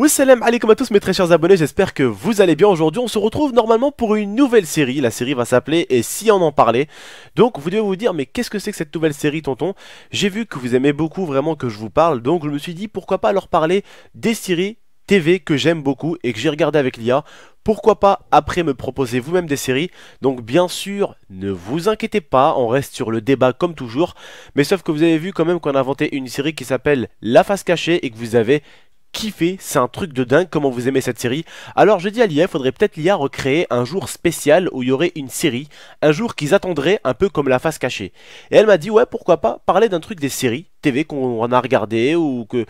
Salam alaikum à tous mes très chers abonnés, j'espère que vous allez bien. Aujourd'hui on se retrouve normalement pour une nouvelle série. La série va s'appeler Et si on en parlait. Donc vous devez vous dire, mais qu'est-ce que c'est que cette nouvelle série, tonton? J'ai vu que vous aimez beaucoup vraiment que je vous parle, donc je me suis dit pourquoi pas leur parler des séries TV que j'aime beaucoup et que j'ai regardé avec l'IA. Pourquoi pas après me proposer vous-même des séries. Donc bien sûr, ne vous inquiétez pas, on reste sur le débat comme toujours. Mais sauf que vous avez vu quand même qu'on a inventé une série qui s'appelle La Face Cachée et que vous avez kiffé, c'est un truc de dingue comment vous aimez cette série. Alors je dis à l'IA, il faudrait peut-être l'IA recréer un jour spécial où il y aurait une série, un jour qu'ils attendraient un peu comme La Face Cachée. Et elle m'a dit ouais, pourquoi pas parler d'un truc des séries TV qu'on a regardé ou que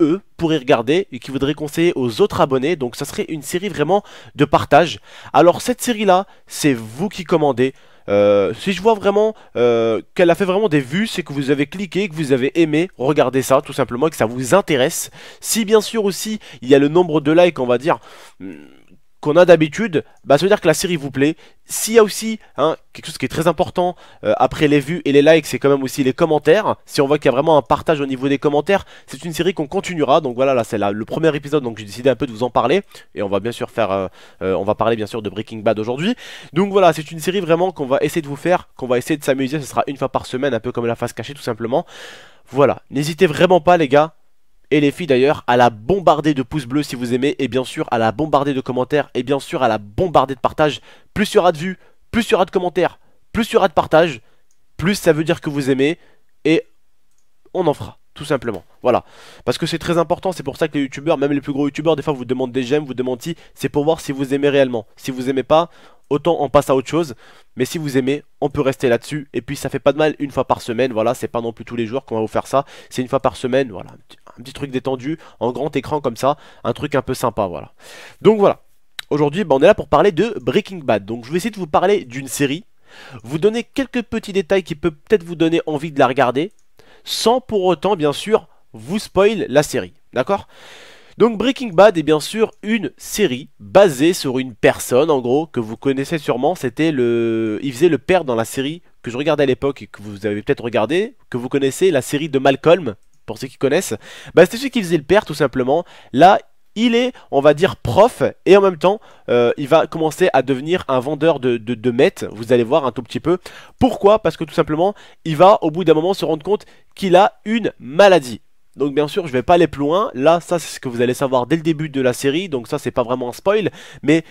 eux pourraient regarder et qui voudraient conseiller aux autres abonnés. Donc ça serait une série vraiment de partage. Alors cette série là, c'est vous qui commandez. Si je vois vraiment qu'elle a fait vraiment des vues, c'est que vous avez cliqué, que vous avez aimé regarder ça tout simplement et que ça vous intéresse. Si bien sûr aussi il y a le nombre de likes, on va dire, qu'on a d'habitude, bah ça veut dire que la série vous plaît. S'il y a aussi quelque chose qui est très important après les vues et les likes, c'est quand même aussi les commentaires. Si on voit qu'il y a vraiment un partage au niveau des commentaires, c'est une série qu'on continuera. Donc voilà, là c'est le premier épisode, donc j'ai décidé un peu de vous en parler. Et on va bien sûr faire, on va parler bien sûr de Breaking Bad aujourd'hui. Donc voilà, c'est une série vraiment qu'on va essayer de vous faire, qu'on va essayer de s'amuser. Ce sera une fois par semaine, un peu comme La Face Cachée tout simplement. Voilà, n'hésitez vraiment pas les gars. Et les filles d'ailleurs, à la bombarder de pouces bleus si vous aimez, et bien sûr à la bombarder de commentaires, et bien sûr à la bombarder de partage. Plus il y aura de vues, plus il y aura de commentaires, plus il y aura de partage, plus ça veut dire que vous aimez, et on en fera, tout simplement. Voilà, parce que c'est très important, c'est pour ça que les youtubeurs, même les plus gros youtubeurs, des fois vous demandent des j'aime, vous demandent si, c'est pour voir si vous aimez réellement. Si vous aimez pas, autant on passe à autre chose, mais si vous aimez, on peut rester là-dessus, et puis ça fait pas de mal une fois par semaine, voilà, c'est pas non plus tous les jours qu'on va vous faire ça, c'est une fois par semaine, voilà, un petit truc détendu, en grand écran comme ça, un truc un peu sympa, voilà. Donc voilà, aujourd'hui on est là pour parler de Breaking Bad, donc je vais essayer de vous parler d'une série, vous donner quelques petits détails qui peuvent peut-être vous donner envie de la regarder, sans pour autant bien sûr vous spoil la série, d'accord? Donc Breaking Bad est bien sûr une série basée sur une personne en gros que vous connaissez sûrement, c'était il faisait le père dans la série que je regardais à l'époque et que vous avez peut-être regardé, que vous connaissez, la série de Malcolm, pour ceux qui connaissent. Bah c'était celui qui faisait le père tout simplement. Là il est, on va dire, prof et en même temps il va commencer à devenir un vendeur de meth, vous allez voir un tout petit peu. Pourquoi? Parce que tout simplement il va au bout d'un moment se rendre compte qu'il a une maladie. Donc bien sûr je vais pas aller plus loin, là ça c'est ce que vous allez savoir dès le début de la série, donc ça c'est pas vraiment un spoil, mais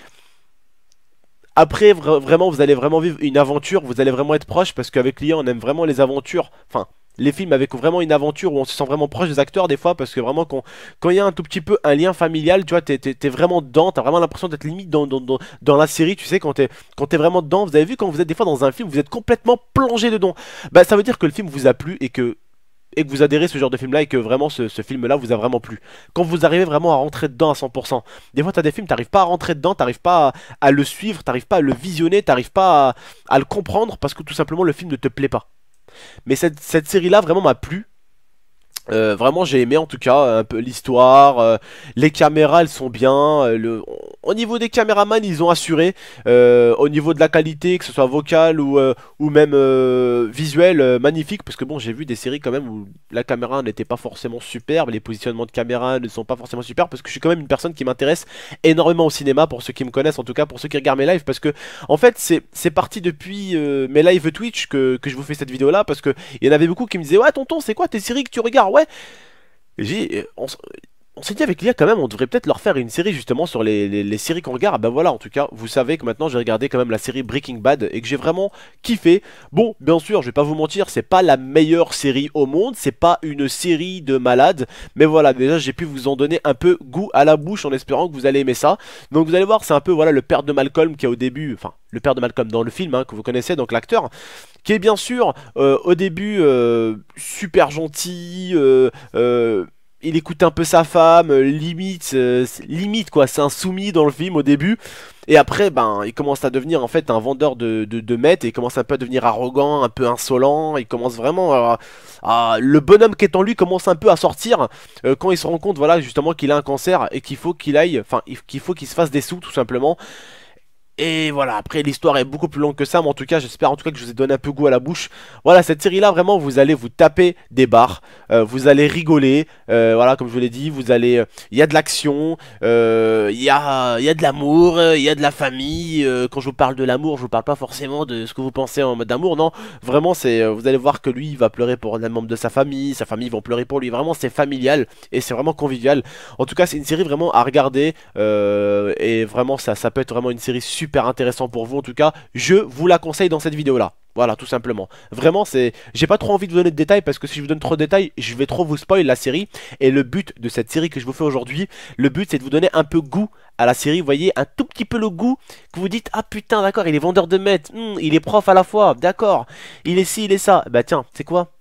après vraiment vous allez vraiment vivre une aventure, vous allez vraiment être proche, parce qu'avec l'IA on aime vraiment les aventures, enfin les films avec vraiment une aventure où on se sent vraiment proche des acteurs des fois, parce que vraiment quand il y a un tout petit peu un lien familial, tu vois, t'es vraiment dedans, t'as vraiment l'impression d'être limite dans la série, tu sais, quand t'es vraiment dedans. Vous avez vu quand vous êtes des fois dans un film, vous êtes complètement plongé dedans, bah ça veut dire que le film vous a plu et que vous adhérez à ce genre de film là et que vraiment ce film là vous a vraiment plu. Quand vous arrivez vraiment à rentrer dedans à 100%. Des fois t'as des films, t'arrives pas à rentrer dedans, t'arrives pas à le suivre, t'arrives pas à le visionner, t'arrives pas à le comprendre parce que tout simplement le film ne te plaît pas. Mais cette série là vraiment m'a plu. Vraiment j'ai aimé en tout cas un peu l'histoire, les caméras elles sont bien, au niveau des caméramans ils ont assuré, au niveau de la qualité que ce soit vocale ou même visuelle, magnifique, parce que bon j'ai vu des séries quand même où la caméra n'était pas forcément superbe, les positionnements de caméra ne sont pas forcément super, parce que je suis quand même une personne qui m'intéresse énormément au cinéma, pour ceux qui me connaissent, en tout cas pour ceux qui regardent mes lives, parce que en fait c'est parti depuis mes lives Twitch que je vous fais cette vidéo là, parce que il y en avait beaucoup qui me disaient ouais tonton c'est quoi tes séries que tu regardes? Ouais, on s'est dit avec l'IA quand même, on devrait peut-être leur faire une série justement sur les séries qu'on regarde. Ben voilà, en tout cas, vous savez que maintenant j'ai regardé quand même la série Breaking Bad et que j'ai vraiment kiffé. Bon, bien sûr, je vais pas vous mentir, c'est pas la meilleure série au monde, c'est pas une série de malades, mais voilà, déjà j'ai pu vous en donner un peu goût à la bouche en espérant que vous allez aimer ça. Donc vous allez voir, c'est un peu voilà le père de Malcolm qui a au début, enfin le père de Malcolm dans le film que vous connaissez, donc l'acteur, qui est bien sûr au début super gentil, il écoute un peu sa femme, limite quoi, c'est un soumis dans le film au début. Et après, ben, il commence à devenir en fait un vendeur de meth, et il commence un peu à devenir arrogant, un peu insolent. Il commence vraiment le bonhomme qui est en lui commence un peu à sortir quand il se rend compte, voilà, justement qu'il a un cancer et qu'il faut qu'il aille, enfin, qu'il faut qu'il se fasse des sous tout simplement. Et voilà, après l'histoire est beaucoup plus longue que ça, mais en tout cas j'espère en tout cas que je vous ai donné un peu goût à la bouche. Voilà, cette série là vraiment vous allez vous taper des barres, vous allez rigoler, voilà comme je vous l'ai dit, vous allez, il y a de l'action, il y a de l'amour, il y a de la famille. Quand je vous parle de l'amour, je vous parle pas forcément de ce que vous pensez en mode d'amour, non, vraiment c'est, vous allez voir que lui il va pleurer pour un membre de sa famille vont pleurer pour lui, vraiment c'est familial et c'est vraiment convivial. En tout cas c'est une série vraiment à regarder, et vraiment ça peut être vraiment une série super intéressant pour vous. En tout cas je vous la conseille dans cette vidéo là. Voilà, tout simplement. Vraiment, c'est, j'ai pas trop envie de vous donner de détails parce que si je vous donne trop de détails, je vais trop vous spoil la série. Et le but de cette série que je vous fais aujourd'hui, le but c'est de vous donner un peu goût à la série. Vous voyez, un tout petit peu le goût que vous dites, ah putain, d'accord, il est vendeur de meth, il est prof à la fois, d'accord, il est ci, il est ça. Bah tiens, c'est quoi?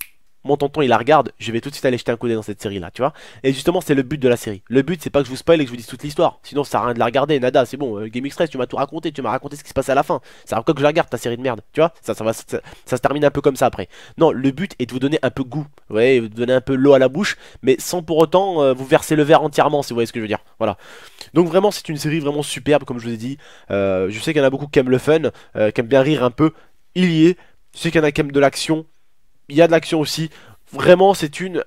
Mon tonton il la regarde, je vais tout de suite aller jeter un coup d'œil dans cette série là, tu vois. Et justement c'est le but de la série. Le but c'est pas que je vous spoil et que je vous dise toute l'histoire. Sinon ça sert à rien de la regarder, nada, c'est bon, Game Express tu m'as tout raconté, tu m'as raconté ce qui se passe à la fin. Ça sert à quoi que je la regarde ta série de merde, tu vois. Ça se termine un peu comme ça après. Non, le but est de vous donner un peu goût, ouais, vous donner un peu l'eau à la bouche, mais sans pour autant vous verser le verre entièrement, si vous voyez ce que je veux dire. Voilà. Donc vraiment c'est une série vraiment superbe comme je vous ai dit. Je sais qu'il y en a beaucoup qui aiment le fun, qui aiment bien rire un peu. Il y est. Je sais qu'il y en a qui aiment de l'action. Il y a de l'action aussi. Vraiment, c'est une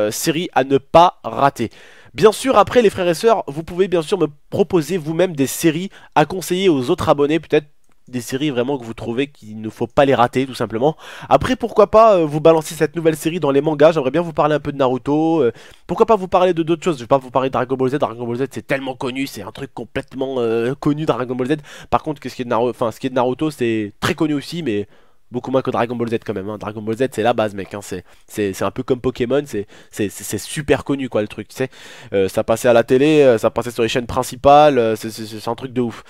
série à ne pas rater. Bien sûr, après les frères et sœurs, vous pouvez bien sûr me proposer vous-même des séries à conseiller aux autres abonnés, peut-être des séries vraiment que vous trouvez qu'il ne faut pas les rater, tout simplement. Après, pourquoi pas vous balancer cette nouvelle série dans les mangas. J'aimerais bien vous parler un peu de Naruto. Pourquoi pas vous parler de d'autres choses. Je vais pas vous parler de Dragon Ball Z. Dragon Ball Z, c'est tellement connu, c'est un truc complètement connu, Dragon Ball Z. Par contre, ce qui est de Naruto, enfin, ce qui est de Naruto, c'est très connu aussi, mais beaucoup moins que Dragon Ball Z quand même, hein. Dragon Ball Z c'est la base mec, hein. C'est un peu comme Pokémon, c'est super connu quoi le truc, tu sais. Ça passait à la télé, ça passait sur les chaînes principales, c'est un truc de ouf.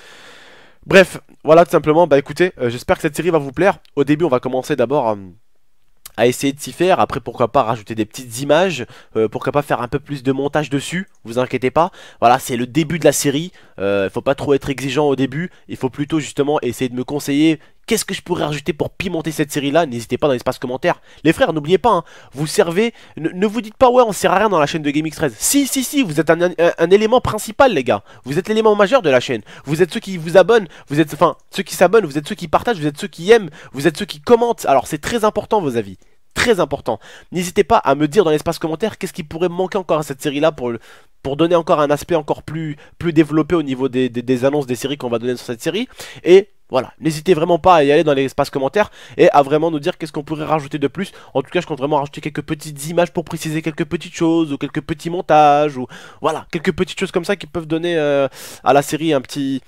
Bref, voilà tout simplement, bah écoutez, j'espère que cette série va vous plaire. Au début on va commencer d'abord à essayer de s'y faire. Après pourquoi pas rajouter des petites images, pourquoi pas faire un peu plus de montage dessus, vous inquiétez pas. Voilà, c'est le début de la série, faut pas trop être exigeant au début, il faut plutôt justement essayer de me conseiller qu'est-ce que je pourrais rajouter pour pimenter cette série là. N'hésitez pas dans l'espace commentaire. Les frères, n'oubliez pas, hein, vous servez, ne vous dites pas ouais on sert à rien dans la chaîne de GameX13. Si, vous êtes un élément principal les gars, vous êtes l'élément majeur de la chaîne. Vous êtes ceux qui vous abonnent, vous êtes, enfin ceux qui s'abonnent, vous êtes ceux qui partagent, vous êtes ceux qui aiment, vous êtes ceux qui commentent. Alors c'est très important vos avis, très important. N'hésitez pas à me dire dans l'espace commentaire qu'est-ce qui pourrait manquer encore à cette série là pour donner encore un aspect encore plus développé au niveau des annonces des séries qu'on va donner sur cette série. Et voilà, n'hésitez vraiment pas à y aller dans l'espace commentaire et à vraiment nous dire qu'est-ce qu'on pourrait rajouter de plus. En tout cas, je compte vraiment rajouter quelques petites images pour préciser quelques petites choses ou quelques petits montages ou voilà, quelques petites choses comme ça qui peuvent donner à la série un petit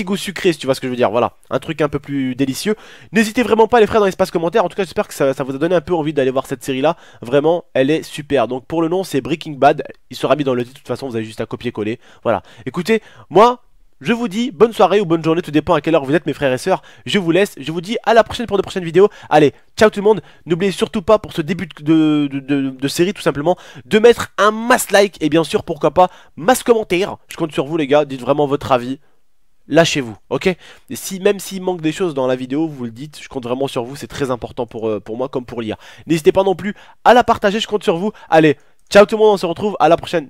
goût sucré, si tu vois ce que je veux dire. Voilà, un truc un peu plus délicieux. N'hésitez vraiment pas les frères dans l'espace commentaire. En tout cas j'espère que ça vous a donné un peu envie d'aller voir cette série là. Vraiment elle est super. Donc pour le nom c'est Breaking Bad. Il sera mis dans le titre, de toute façon vous avez juste à copier-coller. Voilà, écoutez, moi je vous dis bonne soirée ou bonne journée, tout dépend à quelle heure vous êtes mes frères et sœurs. Je vous laisse, je vous dis à la prochaine pour de prochaines vidéos. Allez, ciao tout le monde. N'oubliez surtout pas pour ce début de série tout simplement de mettre un mass like et bien sûr pourquoi pas mass commentaire. Je compte sur vous les gars, dites vraiment votre avis. Lâchez-vous, ok? Et si, même s'il manque des choses dans la vidéo, vous le dites, je compte vraiment sur vous, c'est très important pour moi comme pour l'IA. N'hésitez pas non plus à la partager, je compte sur vous. Allez, ciao tout le monde, on se retrouve à la prochaine.